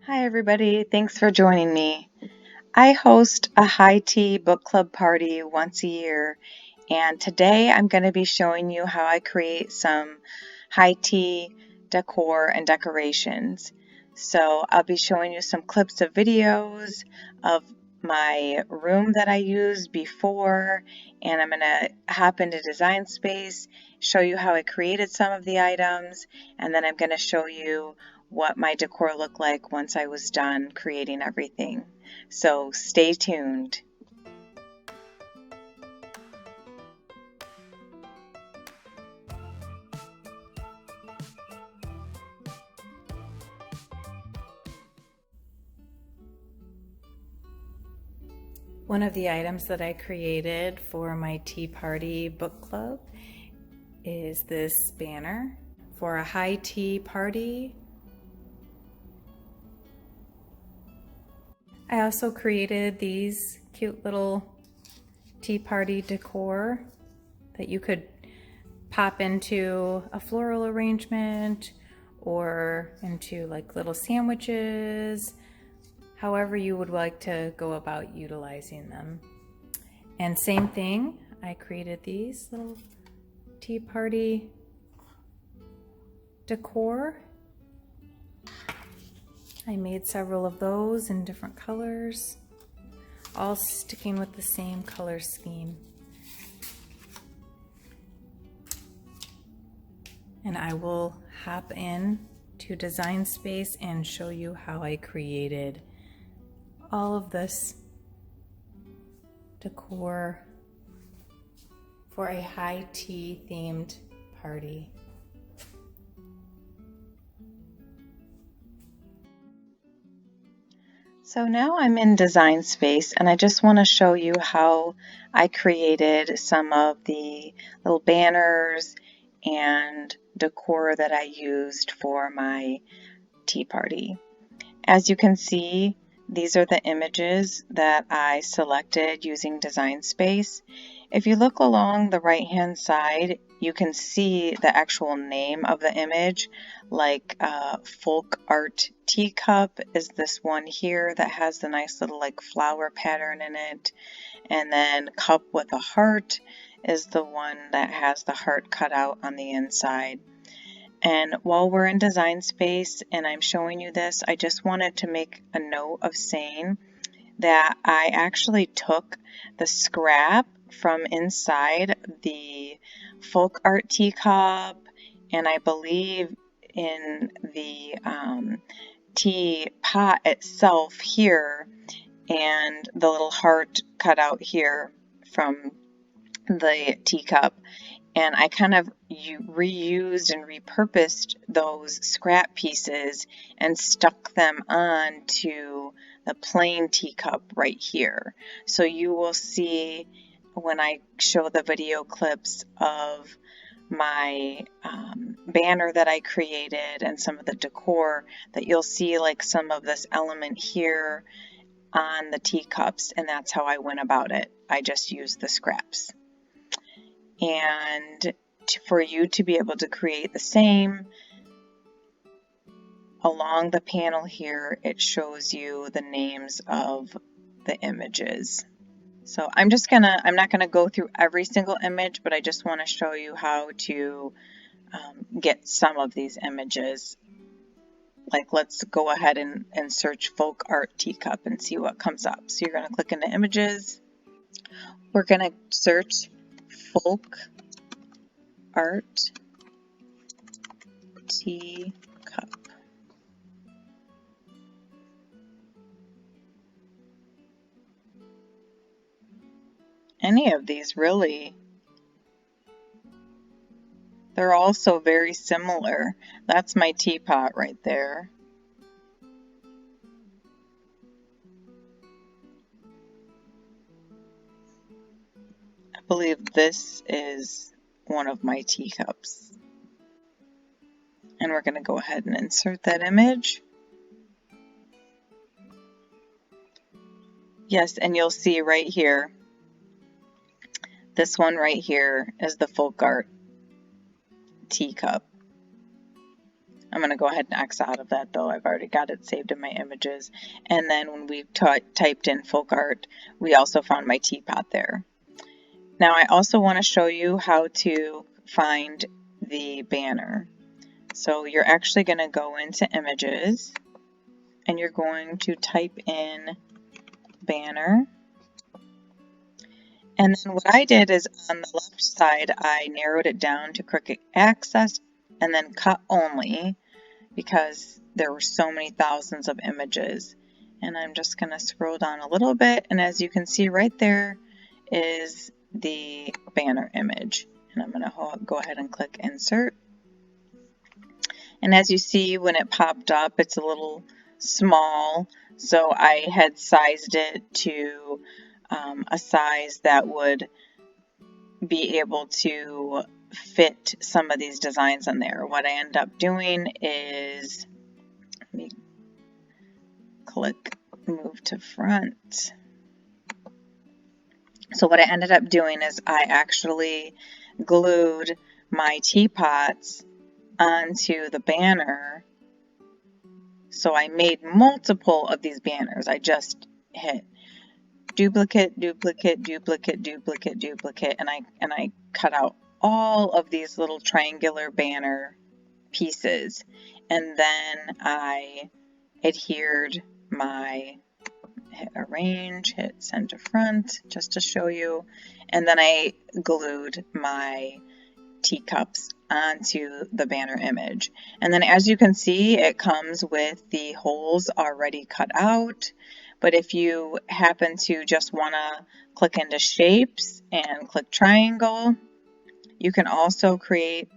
Hi everybody, thanks for joining me. I host a high tea book club party once a year, and today I'm going to be showing you how I create some high tea decor and decorations. So I'll be showing you some clips of videos of my room that I used before, and I'm going to hop into Design Space, show you how I created some of the items, and then I'm going to show you what my decor looked like once I was done creating everything. So stay tuned. One of the items that I created for my tea party book club is this banner for a high tea party. I also created these cute little tea party decor that you could pop into a floral arrangement or into like little sandwiches, however you would like to go about utilizing them. And same thing, I created these little tea party decor. I made several of those in different colors, all sticking with the same color scheme. And I will hop in to Design Space and show you how I created all of this decor for a high tea themed party. So now I'm in Design Space and I just want to show you how I created some of the little banners and decor that I used for my tea party. As you can see, these are the images that I selected using Design Space. If you look along the right hand side, you can see the actual name of the image, like Folk Art Teacup is this one here that has the nice little like flower pattern in it, and then Cup with a Heart is the one that has the heart cut out on the inside. And while we're in Design Space and I'm showing you this, I just wanted to make a note of saying that I actually took the scrap from inside the folk art teacup, and I believe in the tea pot itself here, and the little heart cut out here from the teacup. And I kind of reused and repurposed those scrap pieces and stuck them on to the plain teacup right here. So you will see when I show the video clips of my banner that I created and some of the decor, that you'll see like some of this element here on the teacups, and that's how I went about it. I just used the scraps. And for you to be able to create the same, along the panel here, it shows you the names of the images. So I'm not gonna go through every single image, but I just want to show you how to get some of these images. Like, let's go ahead and search folk art teacup and see what comes up. So you're gonna click into images. We're gonna search folk art teacup. Any of these really. They're also very similar. That's my teapot right there. I believe this is one of my teacups. And we're going to go ahead and insert that image. Yes, and you'll see right here, this one right here is the folk art teacup. I'm going to go ahead and X out of that though. I've already got it saved in my images. And then when we typed in folk art, we also found my teapot there. Now I also want to show you how to find the banner. So you're actually going to go into images and you're going to type in banner. And then what I did is on the left side, I narrowed it down to Cricut Access and then cut only because there were so many thousands of images. And I'm just going to scroll down a little bit. And as you can see right there is the banner image. And I'm going to go ahead and click insert. And as you see, when it popped up, it's a little small. So I had sized it to a size that would be able to fit some of these designs in there. What I end up doing is, let me click move to front. So what I ended up doing is I actually glued my teapots onto the banner. So I made multiple of these banners. I just hit duplicate, duplicate, duplicate, duplicate, duplicate, and I cut out all of these little triangular banner pieces. And then I adhered my hit arrange, hit send to front just to show you, and then I glued my teacups onto the banner image. And then as you can see, it comes with the holes already cut out. But if you happen to just want to click into shapes and click triangle, you can also create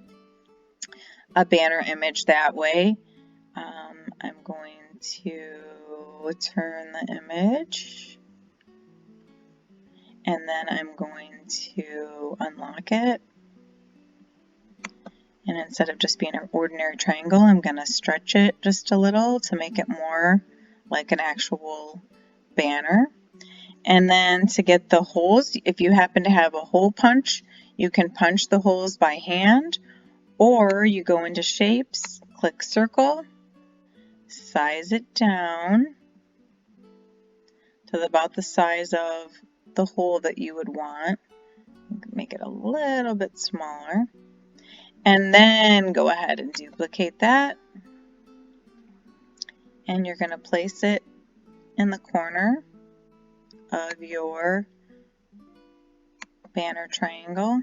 a banner image that way. I'm going to turn the image and then I'm going to unlock it. And instead of just being an ordinary triangle, I'm going to stretch it just a little to make it more like an actual banner. And then to get the holes, if you happen to have a hole punch, you can punch the holes by hand, or you go into shapes, click circle, size it down to about the size of the hole that you would want. Make it a little bit smaller. And then go ahead and duplicate that. And you're going to place it in the corner of your banner triangle.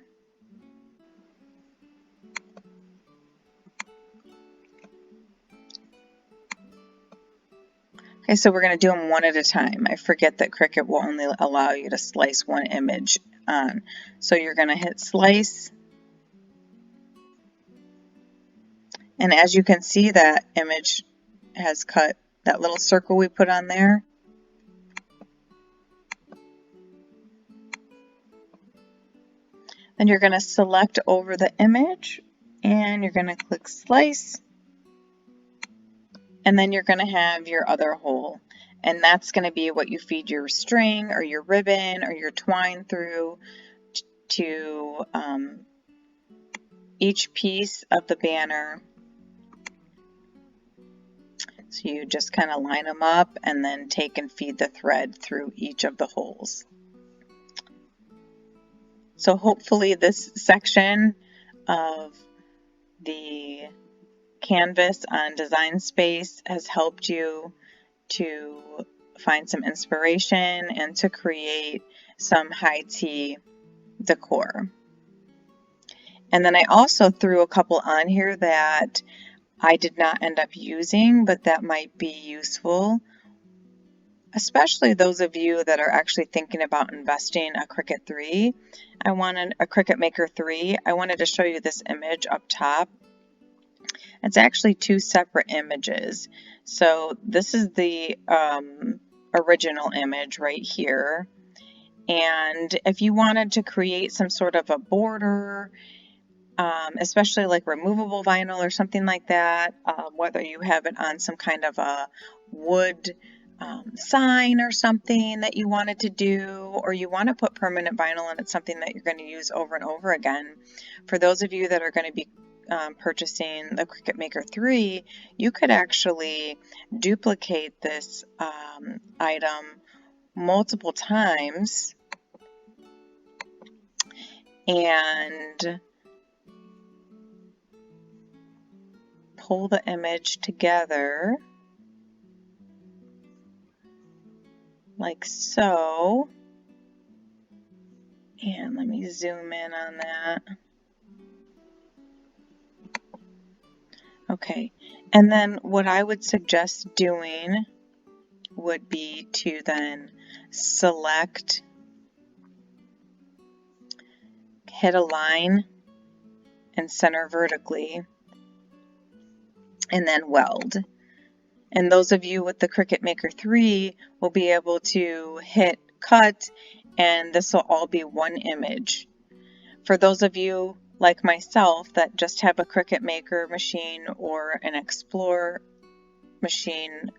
Okay, so we're going to do them one at a time. I forget that Cricut will only allow you to slice one image on. So you're going to hit slice. And as you can see, that image has cut that little circle we put on there. Then you're going to select over the image and you're going to click slice. And then you're going to have your other hole. And that's going to be what you feed your string or your ribbon or your twine through to each piece of the banner. So you just kind of line them up and then take and feed the thread through each of the holes. So hopefully this section of the canvas on Design Space has helped you to find some inspiration and to create some high tea decor. And then I also threw a couple on here that I did not end up using, but that might be useful, especially those of you that are actually thinking about investing a Cricut 3. I wanted a Cricut Maker 3. I wanted to show you this image up top. It's actually two separate images. So this is the original image right here. And if you wanted to create some sort of a border, especially like removable vinyl or something like that, whether you have it on some kind of a wood sign or something that you wanted to do, or you want to put permanent vinyl and it's something that you're going to use over and over again. For those of you that are going to be purchasing the Cricut Maker 3, you could actually duplicate this item multiple times and pull the image together like so. And let me zoom in on that. Okay, and then what I would suggest doing would be to then select, hit a line and center vertically, and then weld. And those of you with the Cricut Maker 3 will be able to hit cut, and this will all be one image. For those of you like myself that just have a Cricut Maker machine or an Explorer machine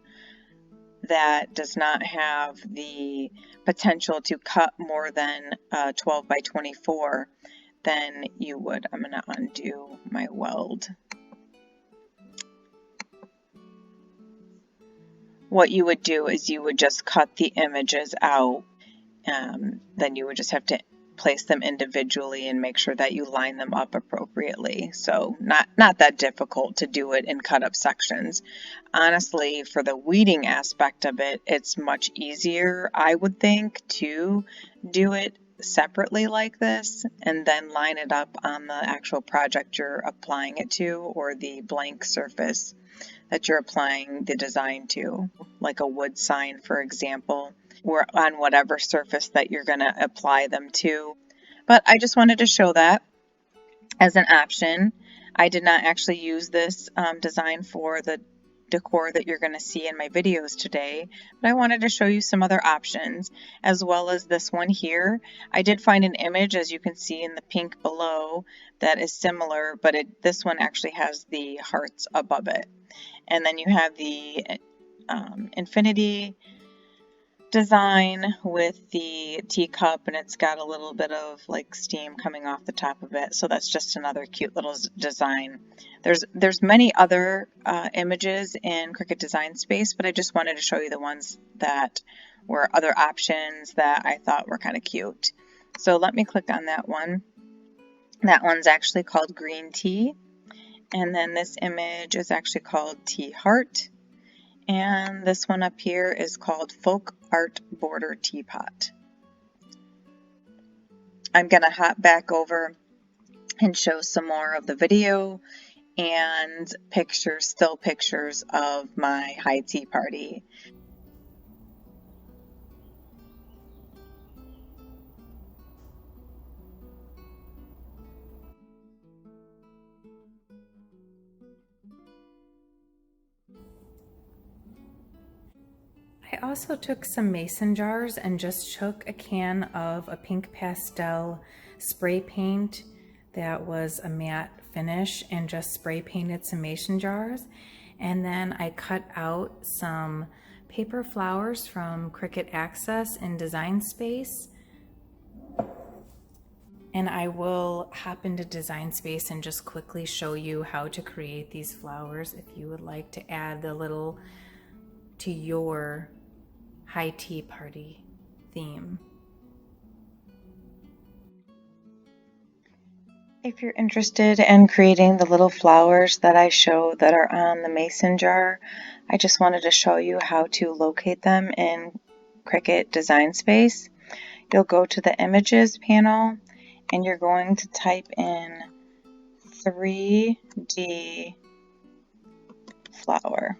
that does not have the potential to cut more than 12 by 24, then you would, I'm going to undo my weld. What you would do is you would just cut the images out. Then you would just have to place them individually and make sure that you line them up appropriately. So not that difficult to do it in cut up sections. Honestly, for the weeding aspect of it, it's much easier, I would think, to do it separately like this and then line it up on the actual project you're applying it to, or the blank surface that you're applying the design to, like a wood sign, for example, or on whatever surface that you're going to apply them to. But I just wanted to show that as an option. I did not actually use this design for the decor that you're going to see in my videos today, but I wanted to show you some other options, as well as this one here. I did find an image, as you can see in the pink below, that is similar, but this one actually has the hearts above it. And then you have the infinity design with the teacup, and it's got a little bit of like steam coming off the top of it, so that's just another cute little design. There's many other images in Cricut Design Space, but I just wanted to show you the ones that were other options that I thought were kind of cute. So let me click on that one. That one's actually called Green Tea, and then this image is actually called Tea Heart. And this one up here is called Folk Art Border Teapot. I'm going to hop back over and show some more of the video and pictures, still pictures of my high tea party. I also took some mason jars and just took a can of a pink pastel spray paint that was a matte finish and just spray painted some mason jars. And then I cut out some paper flowers from Cricut Access in Design Space. And I will hop into Design Space and just quickly show you how to create these flowers if you would like to add a little to your high tea party theme. If you're interested in creating the little flowers that I show that are on the mason jar, I just wanted to show you how to locate them in Cricut Design Space. You'll go to the Images panel and you're going to type in 3D flower.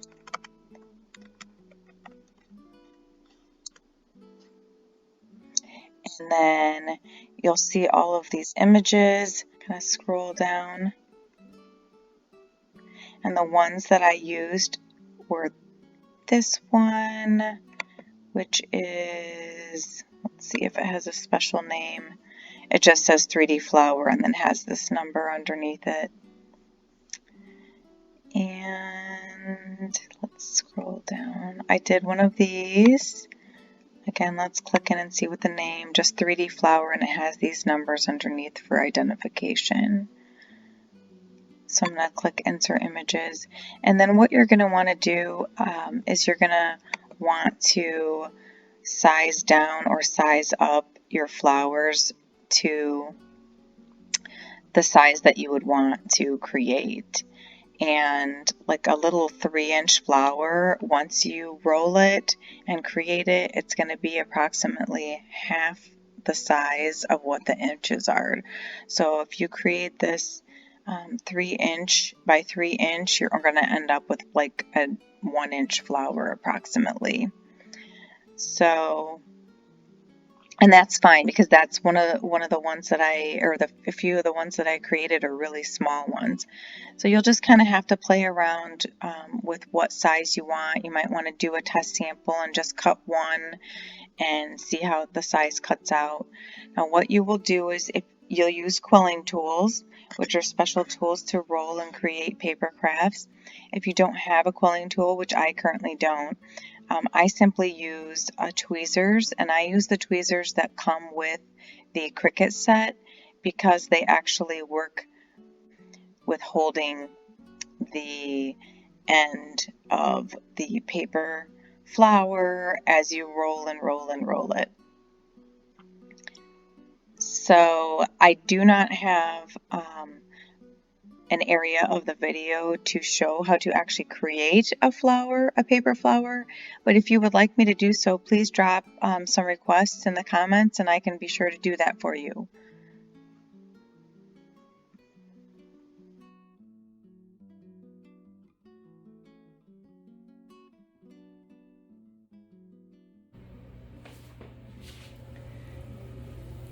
And then you'll see all of these images. Kind of scroll down. And the ones that I used were this one, which is, let's see if it has a special name. It just says 3D flower and then has this number underneath it. And let's scroll down. I did one of these. Again, let's click in and see what the name, just 3D flower, and it has these numbers underneath for identification. So I'm going to click Insert Images. And then what you're going to want to do is you're going to want to size down or size up your flowers to the size that you would want to create. And like a little 3-inch flower, once you roll it and create it, it's going to be approximately half the size of what the inches are. So if you create this 3-inch by 3-inch, you're going to end up with like a 1-inch flower approximately. So, and that's fine because that's one of the ones that a few of the ones that I created are really small ones. So you'll just kind of have to play around with what size you want. You might want to do a test sample and just cut one and see how the size cuts out. Now what you will do is if you'll use quilling tools, which are special tools to roll and create paper crafts. If you don't have a quilling tool, which I currently don't, I simply use tweezers, and I use the tweezers that come with the Cricut set because they actually work with holding the end of the paper flower as you roll and roll and roll it. So I do not have an area of the video to show how to actually create a flower, a paper flower, but if you would like me to do so, please drop some requests in the comments and I can be sure to do that for you.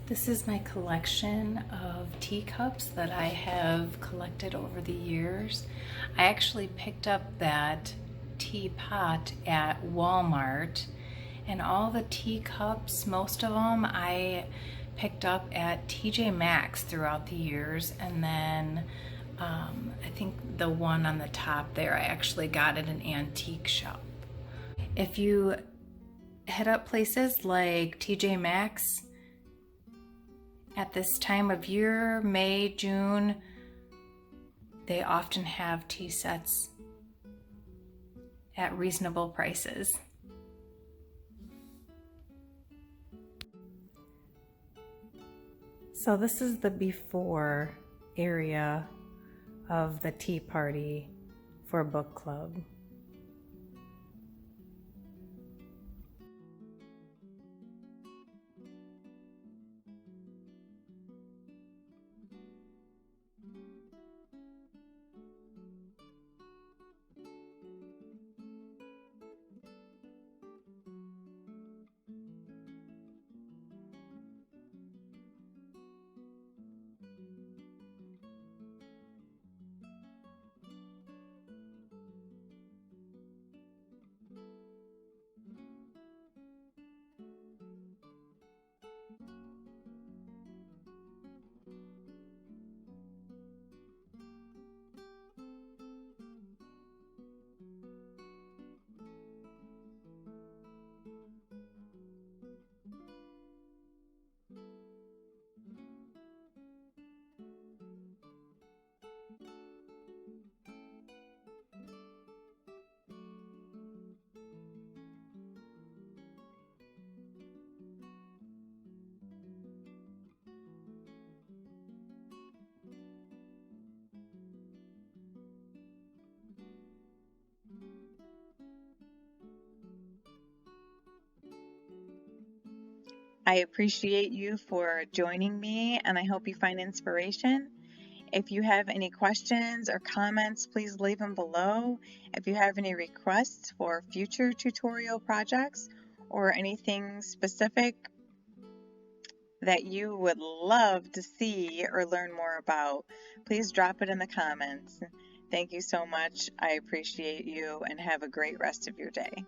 This is my collection of teacups that I have collected over the years. I actually picked up that teapot at Walmart, and all the teacups, most of them, I picked up at TJ Maxx throughout the years, and then I think the one on the top there I actually got at an antique shop. If you head up places like TJ Maxx, at this time of year, May, June, they often have tea sets at reasonable prices. So this is the before area of the tea party for book club. I appreciate you for joining me and I hope you find inspiration. If you have any questions or comments, please leave them below. If you have any requests for future tutorial projects or anything specific that you would love to see or learn more about, please drop it in the comments. Thank you so much. I appreciate you and have a great rest of your day.